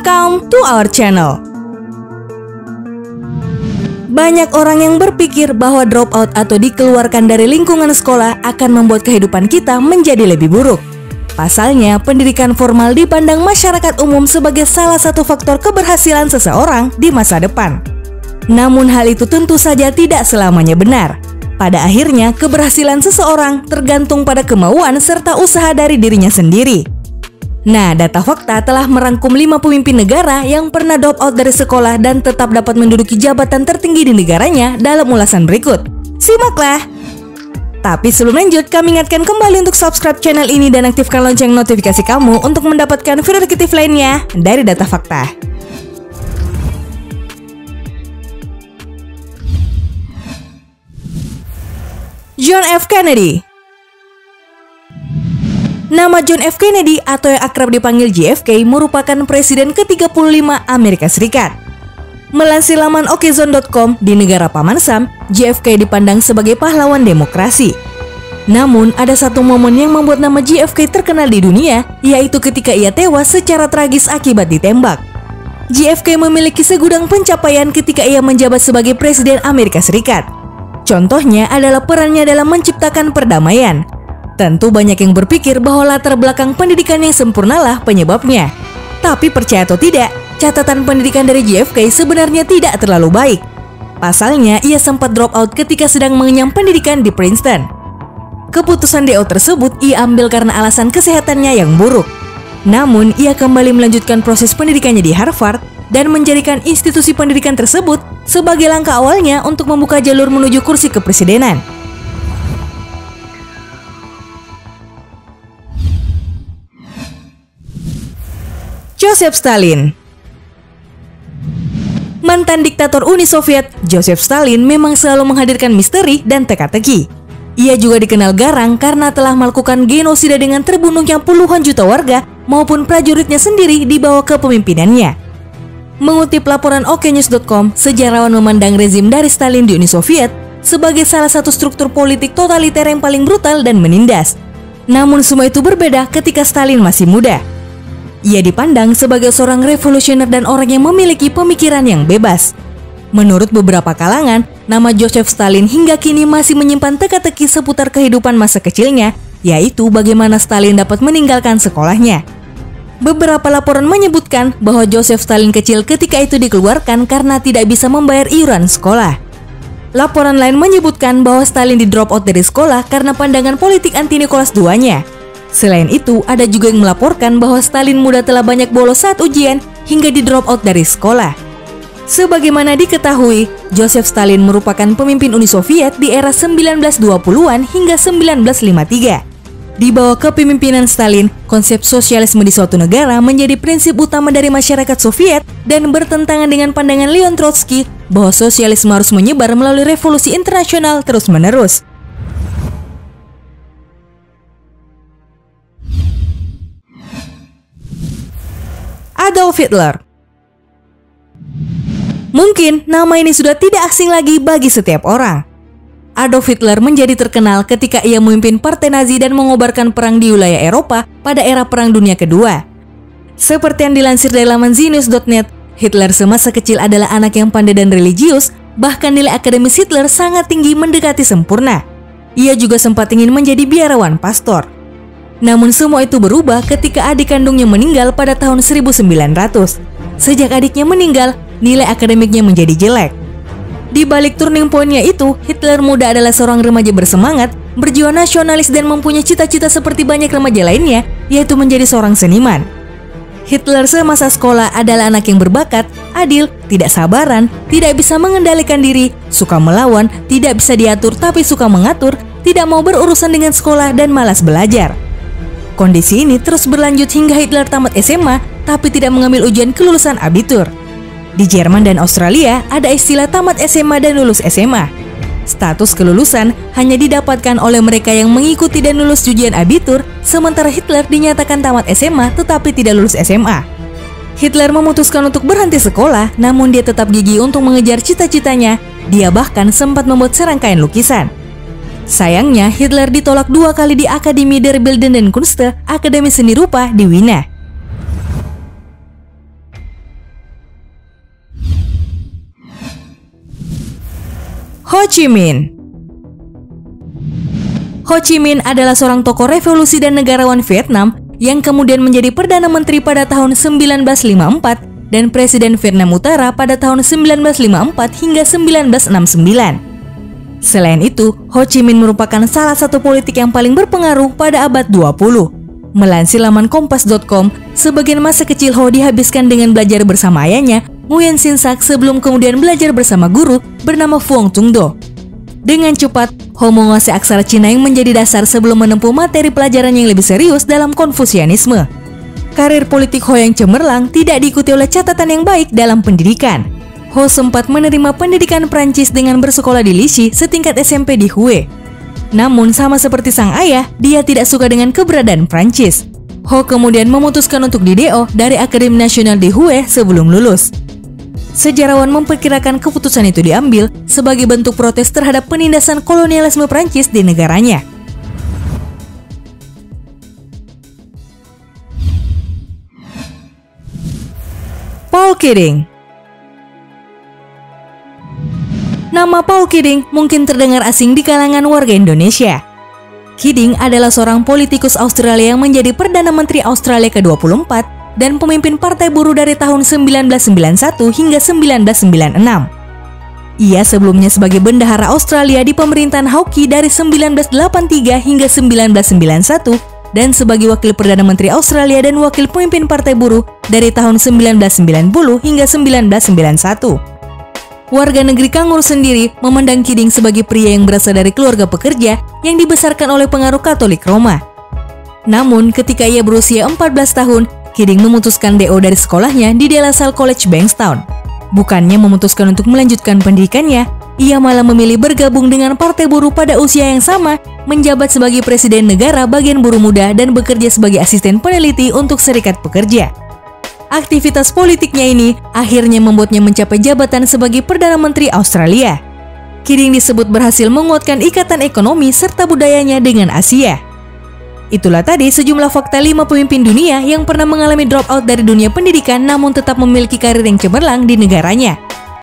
Welcome to our channel. Banyak orang yang berpikir bahwa dropout atau dikeluarkan dari lingkungan sekolah akan membuat kehidupan kita menjadi lebih buruk. Pasalnya, pendidikan formal dipandang masyarakat umum sebagai salah satu faktor keberhasilan seseorang di masa depan. Namun hal itu tentu saja tidak selamanya benar. Pada akhirnya, keberhasilan seseorang tergantung pada kemauan serta usaha dari dirinya sendiri. Nah, Data Fakta telah merangkum 5 pemimpin negara yang pernah drop out dari sekolah dan tetap dapat menduduki jabatan tertinggi di negaranya dalam ulasan berikut. Simaklah! Tapi sebelum lanjut, kami ingatkan kembali untuk subscribe channel ini dan aktifkan lonceng notifikasi kamu untuk mendapatkan video edukatif lainnya dari Data Fakta. John F. Kennedy. Nama John F. Kennedy atau yang akrab dipanggil JFK merupakan presiden ke-35 Amerika Serikat. Melansir laman okezone.com, di negara Paman Sam, JFK dipandang sebagai pahlawan demokrasi. Namun, ada satu momen yang membuat nama JFK terkenal di dunia, yaitu ketika ia tewas secara tragis akibat ditembak. JFK memiliki segudang pencapaian ketika ia menjabat sebagai presiden Amerika Serikat. Contohnya adalah perannya dalam menciptakan perdamaian. Tentu banyak yang berpikir bahwa latar belakang pendidikan yang sempurnalah penyebabnya. Tapi percaya atau tidak, catatan pendidikan dari JFK sebenarnya tidak terlalu baik. Pasalnya, ia sempat drop out ketika sedang mengenyam pendidikan di Princeton. Keputusan DO tersebut ia ambil karena alasan kesehatannya yang buruk. Namun, ia kembali melanjutkan proses pendidikannya di Harvard dan menjadikan institusi pendidikan tersebut sebagai langkah awalnya untuk membuka jalur menuju kursi kepresidenan. Joseph Stalin. Mantan diktator Uni Soviet, Joseph Stalin memang selalu menghadirkan misteri dan teka-teki. Ia juga dikenal garang karena telah melakukan genosida dengan terbunuhnya puluhan juta warga maupun prajuritnya sendiri di bawah kepemimpinannya. Mengutip laporan oknews.com, sejarawan memandang rezim dari Stalin di Uni Soviet sebagai salah satu struktur politik totaliter yang paling brutal dan menindas. Namun semua itu berbeda ketika Stalin masih muda. Ia dipandang sebagai seorang revolusioner dan orang yang memiliki pemikiran yang bebas. Menurut beberapa kalangan, nama Joseph Stalin hingga kini masih menyimpan teka-teki seputar kehidupan masa kecilnya, yaitu bagaimana Stalin dapat meninggalkan sekolahnya. Beberapa laporan menyebutkan bahwa Joseph Stalin kecil ketika itu dikeluarkan karena tidak bisa membayar iuran sekolah. Laporan lain menyebutkan bahwa Stalin di-drop out dari sekolah karena pandangan politik anti Nicholas II-nya. Selain itu, ada juga yang melaporkan bahwa Stalin muda telah banyak bolos saat ujian hingga di-drop out dari sekolah. Sebagaimana diketahui, Joseph Stalin merupakan pemimpin Uni Soviet di era 1920-an hingga 1953. Di bawah kepemimpinan Stalin, konsep sosialisme di suatu negara menjadi prinsip utama dari masyarakat Soviet dan bertentangan dengan pandangan Leon Trotsky bahwa sosialisme harus menyebar melalui revolusi internasional terus-menerus. Adolf Hitler. Mungkin nama ini sudah tidak asing lagi bagi setiap orang. Adolf Hitler menjadi terkenal ketika ia memimpin Partai Nazi dan mengobarkan perang di wilayah Eropa pada era Perang Dunia Kedua. Seperti yang dilansir dari laman znews.net, Hitler semasa kecil adalah anak yang pandai dan religius, bahkan nilai akademis Hitler sangat tinggi mendekati sempurna. Ia juga sempat ingin menjadi biarawan pastor. Namun semua itu berubah ketika adik kandungnya meninggal pada tahun 1900. Sejak adiknya meninggal, nilai akademiknya menjadi jelek. Di balik turning point-nya itu, Hitler muda adalah seorang remaja bersemangat, berjiwa nasionalis dan mempunyai cita-cita seperti banyak remaja lainnya, yaitu menjadi seorang seniman. Hitler semasa sekolah adalah anak yang berbakat, adil, tidak sabaran, tidak bisa mengendalikan diri, suka melawan, tidak bisa diatur tapi suka mengatur, tidak mau berurusan dengan sekolah dan malas belajar. Kondisi ini terus berlanjut hingga Hitler tamat SMA, tapi tidak mengambil ujian kelulusan abitur. Di Jerman dan Australia ada istilah tamat SMA dan lulus SMA. Status kelulusan hanya didapatkan oleh mereka yang mengikuti dan lulus ujian abitur, sementara Hitler dinyatakan tamat SMA tetapi tidak lulus SMA. Hitler memutuskan untuk berhenti sekolah, namun dia tetap gigih untuk mengejar cita-citanya. Dia bahkan sempat membuat serangkaian lukisan. Sayangnya, Hitler ditolak 2 kali di Akademie der Bildenden Künste, Akademi Seni Rupa di Wina. Chi Minh. Ho Chi Minh adalah seorang tokoh revolusi dan negarawan Vietnam yang kemudian menjadi Perdana Menteri pada tahun 1954 dan Presiden Vietnam Utara pada tahun 1954 hingga 1969. Selain itu, Ho Chi Minh merupakan salah satu politik yang paling berpengaruh pada abad 20. Melansir laman kompas.com, sebagian masa kecil Ho dihabiskan dengan belajar bersama ayahnya, Nguyen Sinh Sak, sebelum kemudian belajar bersama guru bernama Phuong Trung Do. Dengan cepat, Ho menguasai aksara Cina yang menjadi dasar sebelum menempuh materi pelajaran yang lebih serius dalam Konfusianisme. Karir politik Ho yang cemerlang tidak diikuti oleh catatan yang baik dalam pendidikan. Ho sempat menerima pendidikan Prancis dengan bersekolah di Lishi setingkat SMP di Hue. Namun sama seperti sang ayah, dia tidak suka dengan keberadaan Prancis. Ho kemudian memutuskan untuk di-DO dari Akademi Nasional di Hue sebelum lulus. Sejarawan memperkirakan keputusan itu diambil sebagai bentuk protes terhadap penindasan kolonialisme Prancis di negaranya. Paul Keating. Nama Paul Keating mungkin terdengar asing di kalangan warga Indonesia. Keating adalah seorang politikus Australia yang menjadi Perdana Menteri Australia ke-24 dan pemimpin Partai Buruh dari tahun 1991 hingga 1996. Ia sebelumnya sebagai bendahara Australia di pemerintahan Hawke dari 1983 hingga 1991 dan sebagai wakil Perdana Menteri Australia dan wakil pemimpin Partai Buruh dari tahun 1990 hingga 1991. Warga negeri Kangur sendiri memandang Keating sebagai pria yang berasal dari keluarga pekerja yang dibesarkan oleh pengaruh Katolik Roma. Namun ketika ia berusia 14 tahun, Keating memutuskan DO dari sekolahnya di De La Salle College, Bankstown. Bukannya memutuskan untuk melanjutkan pendidikannya, ia malah memilih bergabung dengan Partai Buruh pada usia yang sama, menjabat sebagai Presiden Negara Bagian Buruh Muda dan bekerja sebagai asisten peneliti untuk Serikat Pekerja. Aktivitas politiknya ini akhirnya membuatnya mencapai jabatan sebagai Perdana Menteri Australia. Keating disebut berhasil menguatkan ikatan ekonomi serta budayanya dengan Asia. Itulah tadi sejumlah fakta 5 pemimpin dunia yang pernah mengalami dropout dari dunia pendidikan namun tetap memiliki karir yang cemerlang di negaranya.